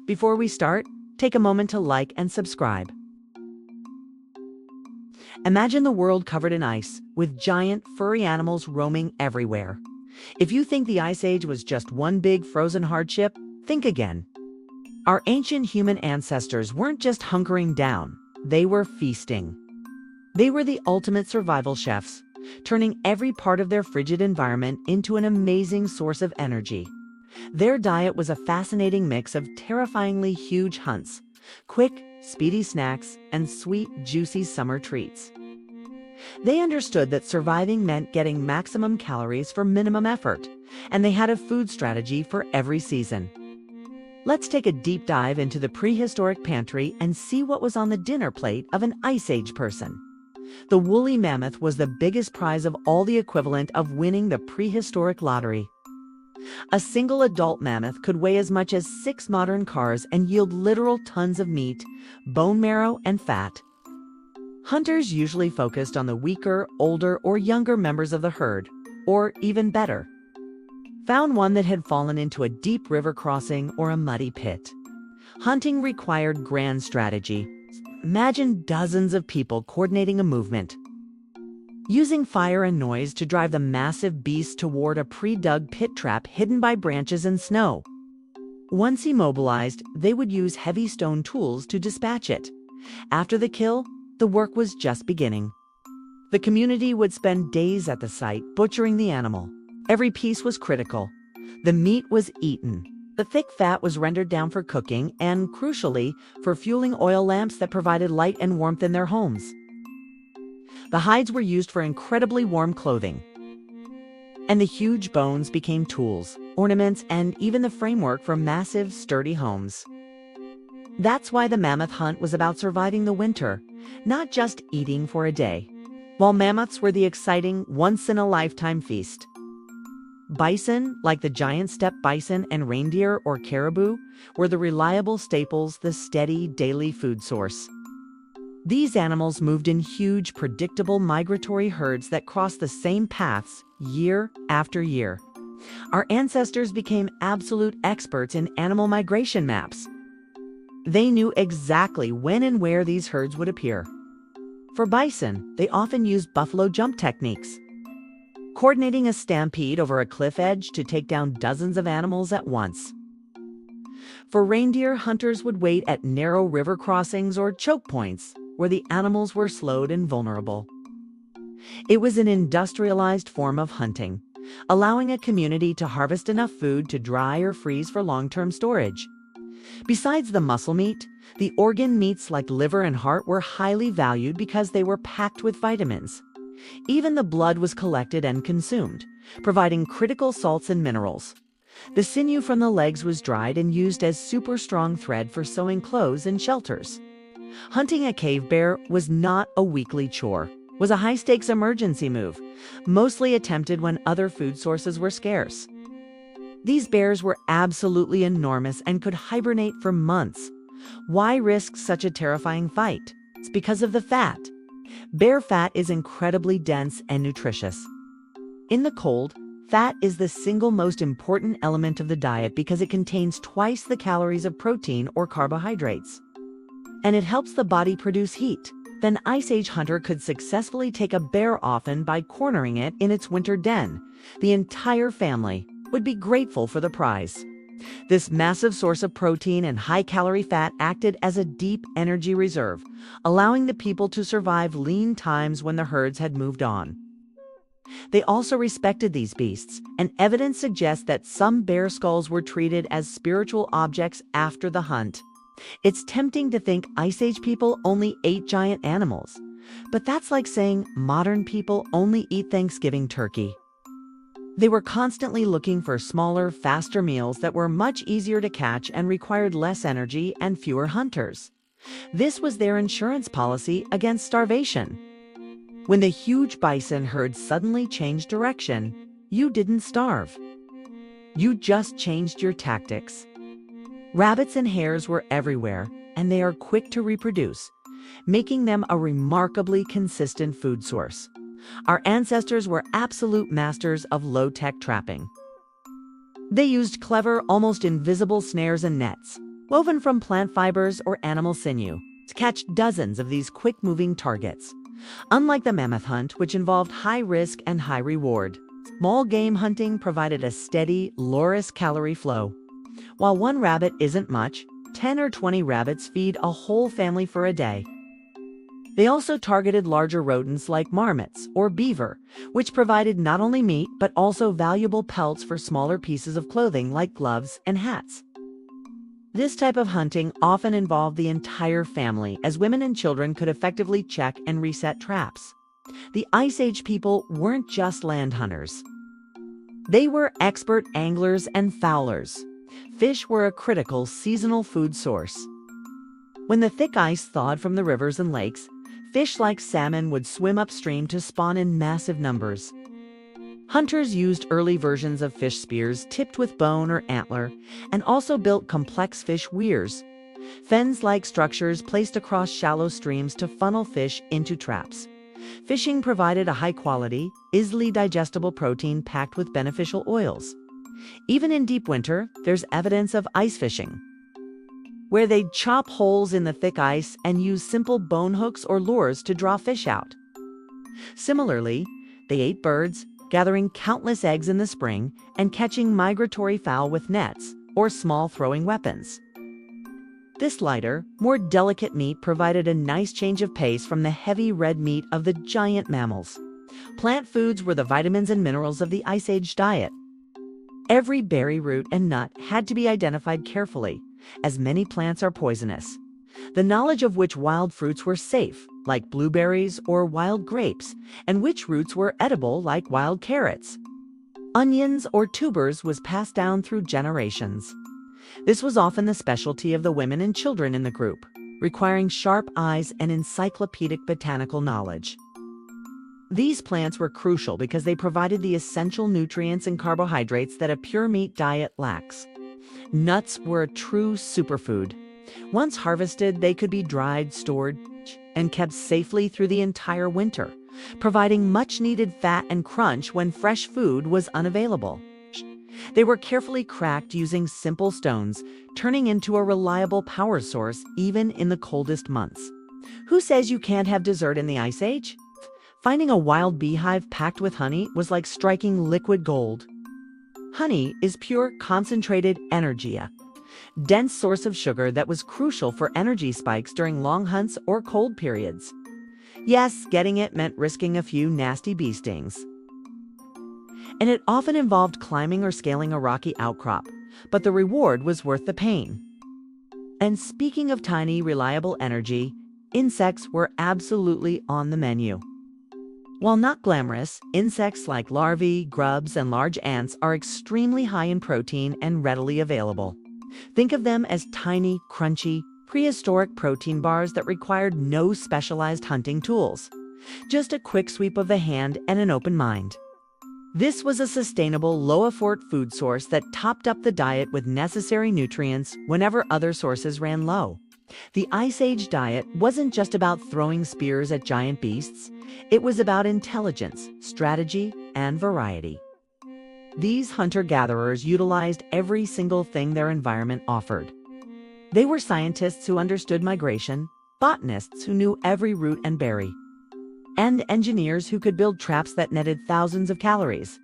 Before we start, take a moment to like and subscribe. Imagine the world covered in ice, with giant, furry animals roaming everywhere. If you think the Ice Age was just one big frozen hardship, think again. Our ancient human ancestors weren't just hunkering down, they were feasting. They were the ultimate survival chefs, turning every part of their frigid environment into an amazing source of energy. Their diet was a fascinating mix of terrifyingly huge hunts, quick, speedy snacks, and sweet, juicy summer treats. They understood that surviving meant getting maximum calories for minimum effort, and they had a food strategy for every season. Let's take a deep dive into the prehistoric pantry and see what was on the dinner plate of an Ice Age person. The woolly mammoth was the biggest prize of all, the equivalent of winning the prehistoric lottery. A single adult mammoth could weigh as much as 6 modern cars and yield literal tons of meat, bone marrow, and fat. Hunters usually focused on the weaker, older, or younger members of the herd, or even better, found one that had fallen into a deep river crossing or a muddy pit. Hunting required grand strategy. Imagine dozens of people coordinating a movement, using fire and noise to drive the massive beast toward a pre-dug pit trap hidden by branches and snow. Once immobilized, they would use heavy stone tools to dispatch it. After the kill, the work was just beginning. The community would spend days at the site butchering the animal. Every piece was critical. The meat was eaten. The thick fat was rendered down for cooking and, crucially, for fueling oil lamps that provided light and warmth in their homes. The hides were used for incredibly warm clothing, and the huge bones became tools, ornaments, and even the framework for massive, sturdy homes. That's why the mammoth hunt was about surviving the winter, not just eating for a day. While mammoths were the exciting, once-in-a-lifetime feast, bison, like the giant steppe bison, and reindeer or caribou, were the reliable staples, the steady, daily food source. These animals moved in huge, predictable migratory herds that crossed the same paths year after year. Our ancestors became absolute experts in animal migration maps. They knew exactly when and where these herds would appear. For bison, they often used buffalo jump techniques, coordinating a stampede over a cliff edge to take down dozens of animals at once. For reindeer, hunters would wait at narrow river crossings or choke points, where the animals were slowed and vulnerable. It was an industrialized form of hunting, allowing a community to harvest enough food to dry or freeze for long-term storage. Besides the muscle meat, the organ meats like liver and heart were highly valued because they were packed with vitamins. Even the blood was collected and consumed, providing critical salts and minerals. The sinew from the legs was dried and used as super strong thread for sewing clothes and shelters. Hunting a cave bear was not a weekly chore, was a high-stakes emergency move, mostly attempted when other food sources were scarce. These bears were absolutely enormous and could hibernate for months. Why risk such a terrifying fight? It's because of the fat. Bear fat is incredibly dense and nutritious. In the cold, fat is the single most important element of the diet because it contains twice the calories of protein or carbohydrates, and it helps the body produce heat. An Ice Age hunter could successfully take a bear often by cornering it in its winter den. The entire family would be grateful for the prize. This massive source of protein and high-calorie fat acted as a deep energy reserve, allowing the people to survive lean times when the herds had moved on. They also respected these beasts, and evidence suggests that some bear skulls were treated as spiritual objects after the hunt. It's tempting to think Ice Age people only ate giant animals, but that's like saying modern people only eat Thanksgiving turkey. They were constantly looking for smaller, faster meals that were much easier to catch and required less energy and fewer hunters. This was their insurance policy against starvation. When the huge bison herd suddenly changed direction, you didn't starve. You just changed your tactics. Rabbits and hares were everywhere, and they are quick to reproduce, making them a remarkably consistent food source. Our ancestors were absolute masters of low-tech trapping. They used clever, almost invisible snares and nets, woven from plant fibers or animal sinew, to catch dozens of these quick-moving targets. Unlike the mammoth hunt, which involved high risk and high reward, small game hunting provided a steady, low-calorie flow. While one rabbit isn't much, 10 or 20 rabbits feed a whole family for a day. They also targeted larger rodents like marmots or beaver, which provided not only meat but also valuable pelts for smaller pieces of clothing like gloves and hats. This type of hunting often involved the entire family, as women and children could effectively check and reset traps. The Ice Age people weren't just land hunters. They were expert anglers and fowlers. Fish were a critical seasonal food source. When the thick ice thawed from the rivers and lakes, fish like salmon would swim upstream to spawn in massive numbers. Hunters used early versions of fish spears tipped with bone or antler, and also built complex fish weirs, fens-like structures placed across shallow streams to funnel fish into traps. Fishing provided a high-quality, easily digestible protein packed with beneficial oils. Even in deep winter, there's evidence of ice fishing, where they'd chop holes in the thick ice and use simple bone hooks or lures to draw fish out. Similarly, they ate birds, gathering countless eggs in the spring and catching migratory fowl with nets or small throwing weapons. This lighter, more delicate meat provided a nice change of pace from the heavy red meat of the giant mammals. Plant foods were the vitamins and minerals of the Ice Age diet. Every berry, root, and nut had to be identified carefully, as many plants are poisonous. The knowledge of which wild fruits were safe, like blueberries or wild grapes, and which roots were edible, like wild carrots, onions, or tubers, was passed down through generations. This was often the specialty of the women and children in the group, requiring sharp eyes and encyclopedic botanical knowledge. These plants were crucial because they provided the essential nutrients and carbohydrates that a pure meat diet lacks. Nuts were a true superfood. Once harvested, they could be dried, stored, and kept safely through the entire winter, providing much-needed fat and crunch when fresh food was unavailable. They were carefully cracked using simple stones, turning into a reliable power source even in the coldest months. Who says you can't have dessert in the Ice Age? Finding a wild beehive packed with honey was like striking liquid gold. Honey is pure, concentrated energy, a dense source of sugar that was crucial for energy spikes during long hunts or cold periods. Yes, getting it meant risking a few nasty bee stings. And it often involved climbing or scaling a rocky outcrop, but the reward was worth the pain. And speaking of tiny, reliable energy, insects were absolutely on the menu. While not glamorous, insects like larvae, grubs, and large ants are extremely high in protein and readily available. Think of them as tiny, crunchy, prehistoric protein bars that required no specialized hunting tools. Just a quick sweep of the hand and an open mind. This was a sustainable, low-effort food source that topped up the diet with necessary nutrients whenever other sources ran low. The Ice Age diet wasn't just about throwing spears at giant beasts. It was about intelligence, strategy, and variety. These hunter-gatherers utilized every single thing their environment offered. They were scientists who understood migration, botanists who knew every root and berry, and engineers who could build traps that netted thousands of calories.